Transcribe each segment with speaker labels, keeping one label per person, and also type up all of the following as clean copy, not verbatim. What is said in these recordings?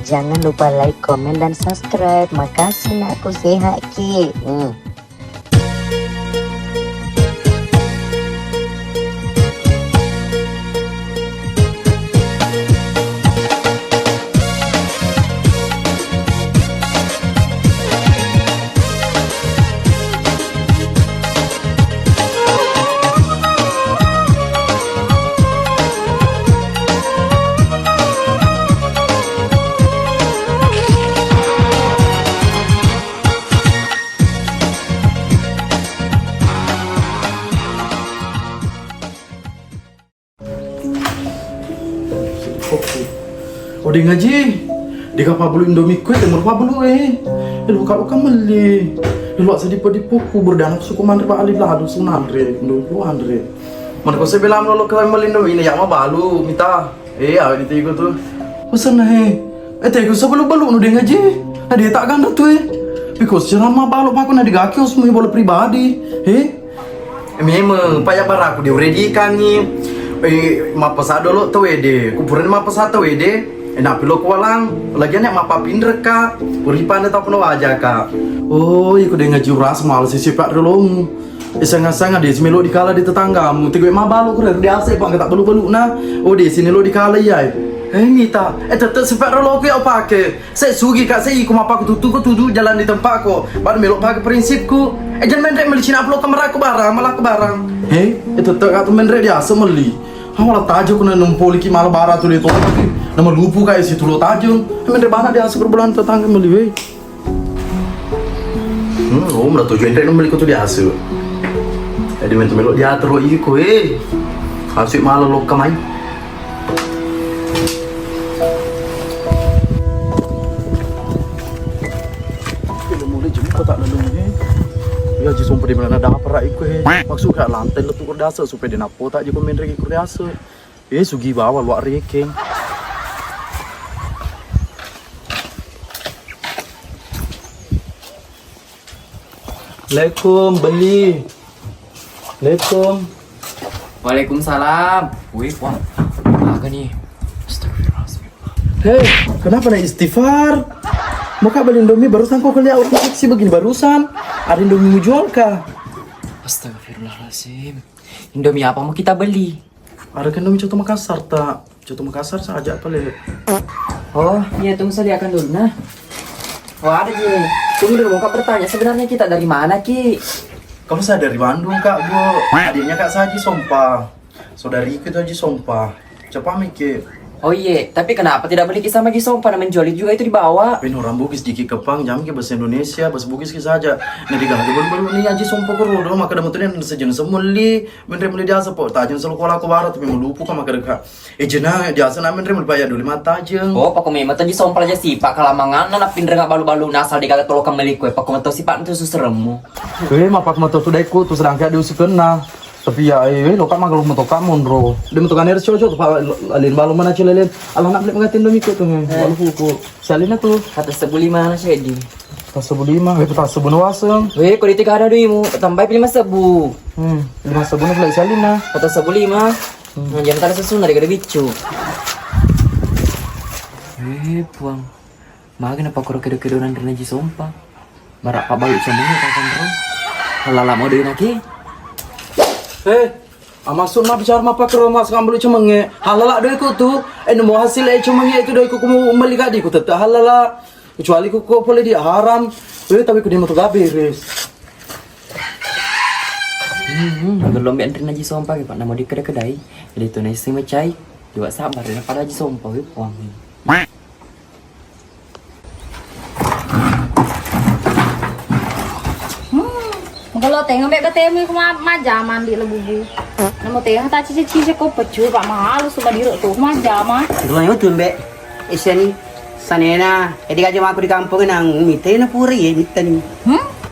Speaker 1: Jangan lupa like, komen, dan subscribe. Makasih nak aku sehat ki.
Speaker 2: Oh dia ngaji, dia kapal belu Indomie kue, dia merpa belu lu kalau kameli, lu asal di poku berdana suku mandre pak alif lah, aduh sunandre, lu andre, mana kau sebelah lo kalau meli Indomie ini yang mah balu, minta, awet itu ikut tuh, pesan tega sebelum balu nu dia ngaji, dia tak ganda tuh because jalan mah balu pakai nadi gaki semua bola pribadi, memang payah baraku dia ready kan ni. Mapasado lo tuh wede, kuburan mapasado wede, enak pilo kualang, lagian yang mapa pindre kak, puripan itu penuh aja kak. Oh, ikut dengan juras mal si sifat relom, iseng-iseng di sini lo dikala di tetanggamu, tiga mah balu kurer di AC bang, tak belu nah, oh di sini lo dikala ya. Mita, tetap sifat relom ke apa ke? Saya sugi kak, saya ikut mapa kututu jalan di tempat ko, baru melok pakai prinsipku. Jangan main rek meli cina upload kamera ke barang, malah ke barang. Itu tak main rek dia asal meli. Awal tajo kena numpul ki malah bara tu itu lagi. Nama lupu kayak situ lo tajo. Main rek bana dia asal berbulan tetangga meli we. Udah tujuan rek meli ko tu dia asal. Jadi main tu melok dia terus iko asik malah lo kamai. Ya ji sumpah di mana ada apa rai ikut maksud kayak lantai letuk kurdasa supaya dia napo tak je komen reki kurdasa sugi bawa luar rekeng. Assalamualaikum beli. Assalamualaikum.
Speaker 3: Waalaikumsalam. Wih, wah, apa nih?
Speaker 2: Astagfirullahaladzim. Kenapa nak istighfar? Muka beli Indomie barusan kau kelihatan sih begini barusan. Ada Indomie mau jual kah?
Speaker 3: Astagfirullahaladzim. Indomie apa mau kita beli?
Speaker 2: Ada kan Indomie Coto Makassar tak? Coto Makassar saja apa le?
Speaker 3: Oh, iya tunggu saya lihatkan dulu nah. Oh ada Ji. Tunggu dulu, Kak bertanya sebenarnya kita dari mana Ki?
Speaker 2: Kamu saya dari Bandung kak bu. Adiknya kak saya Haji Sompa. Saudari itu Haji Sompa. Cepat mikir.
Speaker 3: Oh iya, tapi kenapa tidak beli sama Haji Sompa dan menjual juga itu dibawa?
Speaker 2: Tapi orang Bugis dikit kepang jam ke bahasa Indonesia, bahasa Bugis ke saja. Nanti kalau baru ni Haji Sompa kuro, maka dah mutunya sejenis semuli, menre muli dia sepok tajam selalu kola ko barat tapi melupu kan maka dekat. Jenah dia asal menre muli bayar dulu mata tajam.
Speaker 3: Oh, pak memang Haji Sompa aja sih, pak kalamangan nak pindah nggak balu-balu nasal dikagak tolong kembali kue, pak tahu sih pak itu suseremu.
Speaker 2: Mapak mata tu daiku tu sedang kayak diusukan nah. Tapi ya lo kan magal motor kamu bro. Dia motor kaner cocok pak alin balon mana celelen. Allah nak beli mengatin demi ko tu walau ko. Salina tu
Speaker 3: Kata sebuli mana sih di?
Speaker 2: tas sebu lima, tas sebu nuaseng.
Speaker 3: Weh, kau di tiga ada duimu, tambah pilih mas sebu.
Speaker 2: 5 sebu nak beli salina.
Speaker 3: Kata sebu lima, jangan tak sesu dari kada bicu. Puang, makin apa kau kedo-kedoran dari Haji Sompa? Barak pak balik cemungnya kapan terus? Halala mau dari naki?
Speaker 2: Masuk mah bicara mah pak rumah sekarang beli cemenge. Halala doi ku tu, mau hasil cemenge itu doi ku mau melihat di ku tetap halala. Kecuali ku boleh dia haram. Tapi ku dia mau beres.
Speaker 3: Belum biar Haji Sompa ke pak, nama di kedai. Jadi tu nasi macai, juga sabar daripada Haji Sompa puang.
Speaker 4: Kalau tengok bek ketemu maja mandi lebubu. Namo tengok tak cici ko pecu pak mahal sudah diruk tuh maja mah.
Speaker 5: Rumah itu mbak, iseni sanena. Jadi aja aku di kampung nang mite na puri ya mite ni.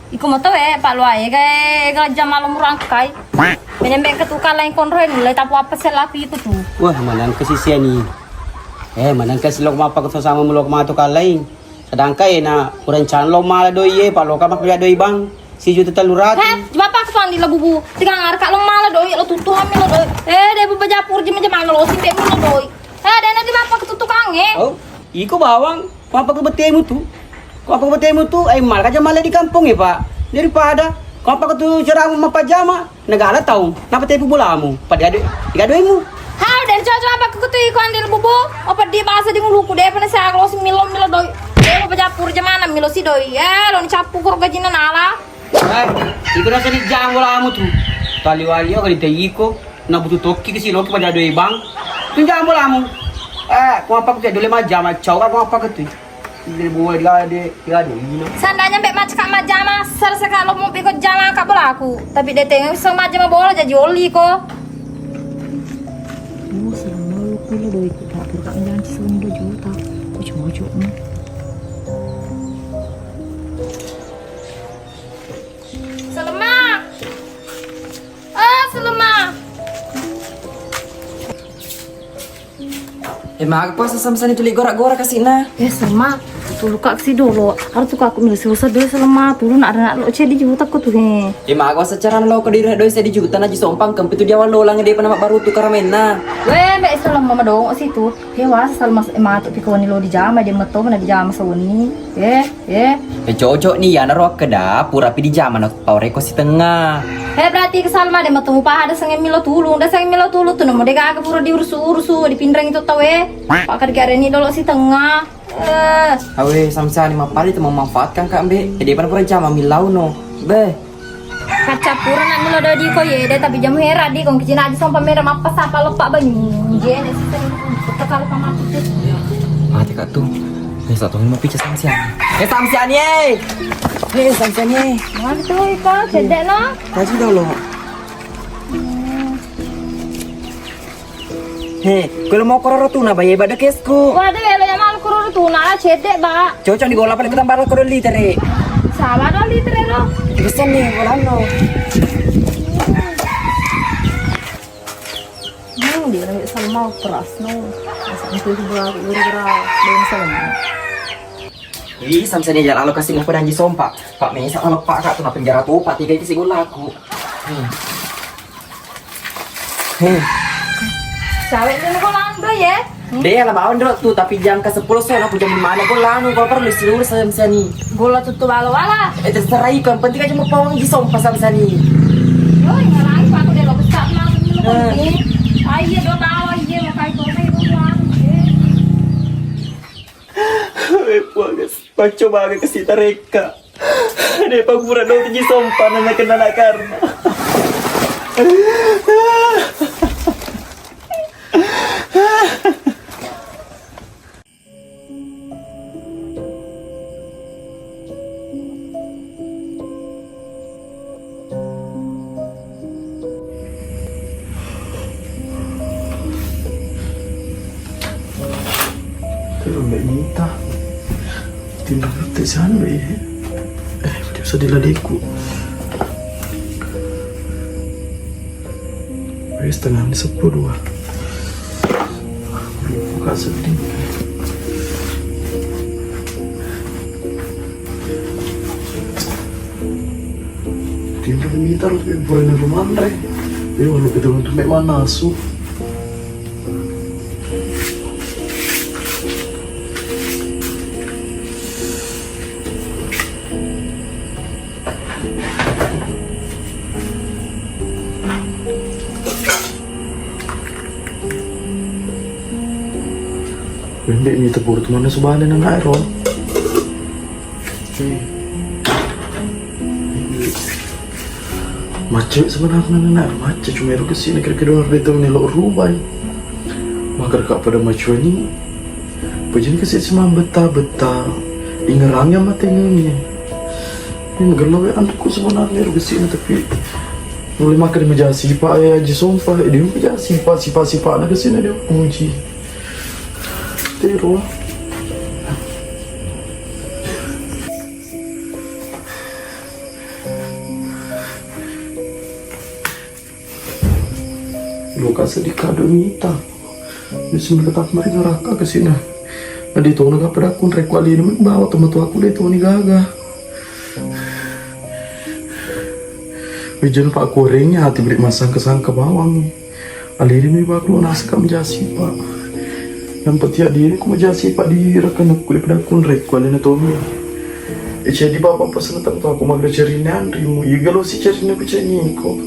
Speaker 4: Iku mau tahu pak luai kayak jam malam rangkai. Penyembek ketukar lain konroy mulai tapu apa selapi itu tuh.
Speaker 5: Wah manang kesisian ni. Manang kesilok mapa ko sama mulok ma to kalai. Sedangkan na kurang canlo mala doi pak loka mak doi bang. Si juta telurat.
Speaker 4: Bapak kesuan di lebubu. Tiga ngarka lo malah doi lo tutu hamil lo doi. Dia bejapur jam mana lo sih dia lo doi. Dia nanti bapak ketutuk ange.
Speaker 5: Oh, Iko bawang, kau apa ketemu tu? Kau apa ketemu tu? Mal aja malah di kampung ya pak. Daripada kau apa ketu cerah sama pajama, negara tahu. Napa tepu bolamu? Pada digaduimu.
Speaker 4: Hau dan cocok apa ke tu ikon di bubu? Apa dia bahasa di nguluku deh pernah saya kalau si milo doi. Dia mau pejapur jemana milo si doi. Ya, lo capu kur gajinan ala.
Speaker 5: Iko nasa di jam bolamu tu. Tali wali kali iko na butuh toki ke silo pada doi bang. Tu jam bolamu. Kau apa ke dole majam macau kau apa ke tu? Dia buat dia ini.
Speaker 4: Sandanya mbak macam majama ser sekali mau ikut jama kak belaku. Tapi dia tengok sama majama bola jadi oli ko.
Speaker 6: Oh, selama lu kulo doi ku dapur kak jangan selama 2 juta. Ojo-ojo nih.
Speaker 4: Selema. Selema.
Speaker 3: Emang apa sesam-sam itu gorak-gorak kasih na?
Speaker 4: Selema. Tuh luka si dulu. Harus tuh aku milih selesai dulu selema. Tuh nak ada nak lo cedi juta aku tuh he.
Speaker 3: Emang aku secara lo ke diri doi saya dijuta aja sompang kempi tu dia walau lang dia pernah baru tu karamena.
Speaker 4: Weh, mbak selema mama dong situ. Hewas selema emak tuh pikirkan lo di jama dia metu mana di jama sawuni.
Speaker 3: Cocok nih ya naruh ke dapur tapi di zaman aku power si tengah.
Speaker 4: Berarti ke Salma dia metu pa ada sange milo tulung, ada sange milo tulung tuh nomor dia kagak pura diurus-urus di pindrang itu tahu Pak kerja ini dulu si tengah.
Speaker 3: Awe samsa ni mapali tu memanfaatkan kak mbak. Jadi pada pura jam milau no. Be.
Speaker 4: Kaca pura nak milo dah di ko ye, dia tapi jam hera di kong kecina aja sampai merah apa sapa lepak banyu. Je ni si tengah kalau paman tu.
Speaker 3: Mati kak tu. Satu lima pica samsian. Samsian ye. Samsian ye.
Speaker 4: Mana tu ikan cedek no?
Speaker 3: Kasih dulu. Kalau mau kororo tu na bayi pada kesku.
Speaker 4: Waduh, lo yang malu kurus tu nak cedek ba.
Speaker 3: Cocok di gola paling kita baru kororo liter
Speaker 4: Sabar dong liter lo.
Speaker 3: Pesan nih golan lo.
Speaker 4: Dia lagi sama keras no. Sampai bergerak dengan sama.
Speaker 3: Ih, sampai ni jalan alokasi mau pedanji sompa. Pak Mesa kalau pak kak tu nak penjara tu, pak 3 isi gula aku.
Speaker 4: Cawek dia kau langdo ya?
Speaker 3: Dia lah bawaan dulu tuh, tapi jam ke 10 soal aku jam 5 aku lanu kalau perlu seluruh sampai ni.
Speaker 4: Bola tutup wala.
Speaker 3: Terserah ikan, penting aja mau pawang di sompa sampai ni.
Speaker 4: Yo, ngarang aku dia lo besar lah ini. Aye do tahu aye makai tu mai do lang.
Speaker 3: Puagas, coba agak kasih tareka. Dia pagura do tinggi sompa nanya kena nak karma.
Speaker 2: Kalau Mbak Nita tinggal di sana ya. Dia bisa diladiku. Setengah 10:02. Buka sedih. Tinggal Nita harus boleh rumah Andre. Dia walau kita untuk mana su. Hindi ni tepur tu mana subale na nairo. Macet sebenarnya na macet cuma ero kesini kira-kira betul ni lo rubai. Maka kak pada macam ni, pejin kesini semua beta ingerangnya mati ni. Ini gelau anakku sebenarnya ero kesini tapi mulai makan di meja siapa aja sumpah dia meja siapa nak kesini dia uji. Tiro. Luka sedikit Nita. Bisa mengetap mereka raka ke sini. Nadi tahu naga pada aku rekwali ini bawa teman tua aku itu ni gaga. Bijan pak gorengnya hati beri masang kesangka bawang. Aliri mi baklo naskam jasi pak. nampak tiap diri aku majasi pak dirakan aku daripada aku nrek kuala na Tommy. Jadi bapak pasal tak tahu aku magra cari Andri mu. Ya kalau si cari aku cari ko.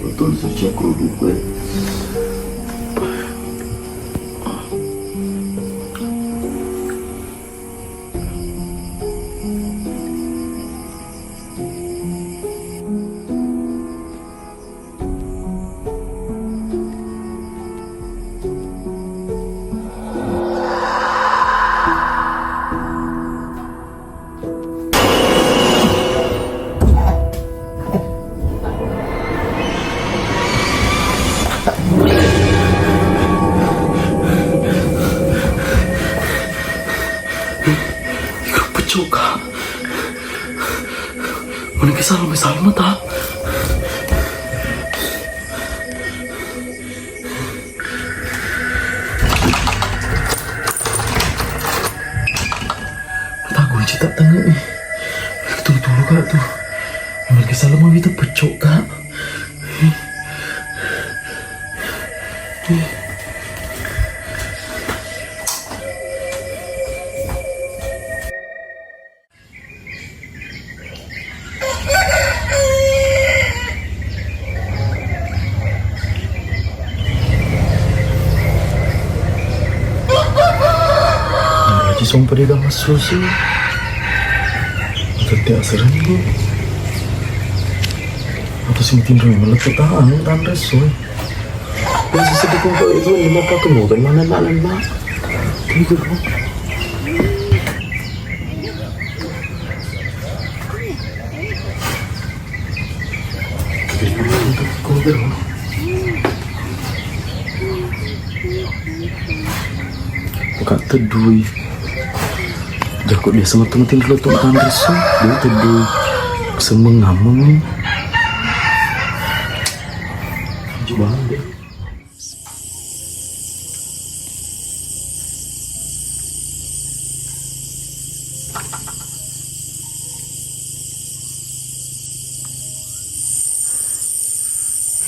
Speaker 2: Betul saja aku lupa. Juga mana kisah lo misal mata tak gue cerita tengah ni tunggu kak tu mana kisah lo mau itu pecok kak sumpah dia gak masuk sih. Atau tiap serang tu. Atau si mungkin rumah melekat tahan tanda soy. Biasa sedih kau itu lima ketemu kan mana nak. Tiga kau. Kau berapa? Bukan terdui. Jakut dia sama teman dulu tuh kan resu dia tadi semua ngamung coba deh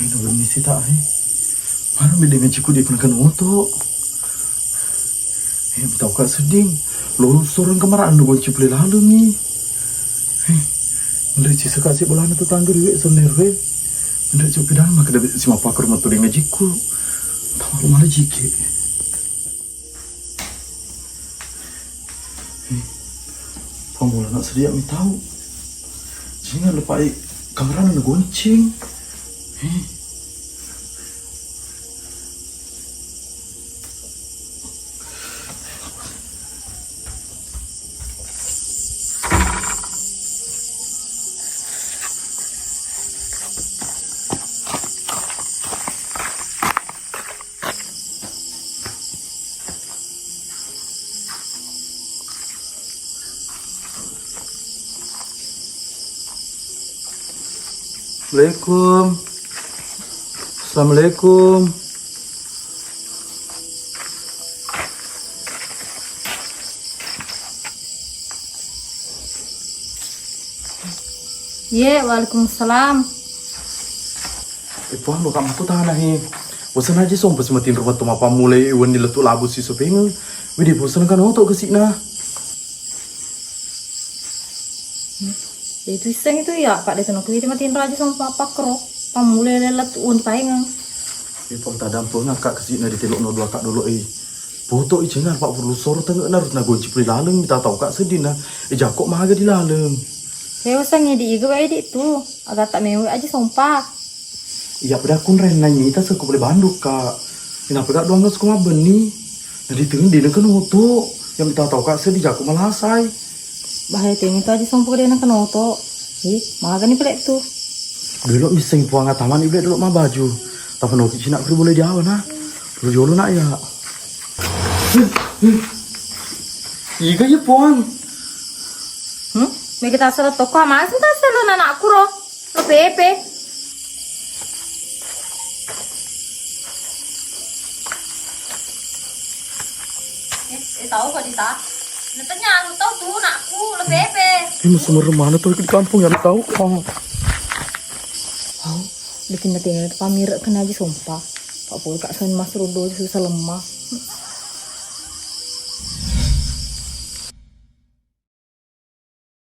Speaker 2: ini udah misi tak mana beda dengan ciku dia kenakan otot tahu kak seding lulus sorang kemaran gue cipli lalu ni. Menurut si sekak si bola na tetangga dia sebenarnya. Menurut si pidan mak ada si mapakar matu dengan jiku. Tahu rumah jike. Pamula nak sedia mi tahu. Jangan lupa kamera na gonceng. Assalamualaikum. Assalamualaikum.
Speaker 4: Ye, waalaikumsalam.
Speaker 2: Puan lo kamu tuh tahan nih. Bosan aja som pas matiin rumah tuh apa mulai iwan di letuk labu si sopeng. Widi bosan kan otot ke sini.
Speaker 4: Itu iseng itu ya, Pak Desan aku itu matiin raja sama papa kerok. Pamule lelet un paengang.
Speaker 2: Pang tak dampur ngakak ke sini di telok no dua kak dulu Foto ijengan Pak perlu soro tengah narut na gonci pri laleng minta tahu kak sedih na. Jakok maha di laleng.
Speaker 4: Saya usangnya di igo itu tuh, agak tak mewe aja sumpah.
Speaker 2: Iya pada kun ren nanya kita seku boleh banduk kak. Kenapa kak doang nggak suka beni? Nah di tengah di dekat oto yang minta tahu kak sedih jakok malah say.
Speaker 4: Bahaya tuh itu aja sumpah dia nak oto. Malah kan pelek tuh.
Speaker 2: Dulu miseng puang taman ibu dulu mah baju. Tapi noki cina kri boleh diawan nah. Perlu jolo nak ya. Iga ya puang.
Speaker 4: May kita salah toko mas kita salah anak aku roh. Lo pepe. Tahu kok Dita? Nantinya aku tahu tuh nakku lebih
Speaker 2: Ini sumber mana tuh di kampung yang tahu? Oh.
Speaker 6: Bikin nanti pamir kena aja sumpah. Pak Pul kak sen mas rudo susah lemah.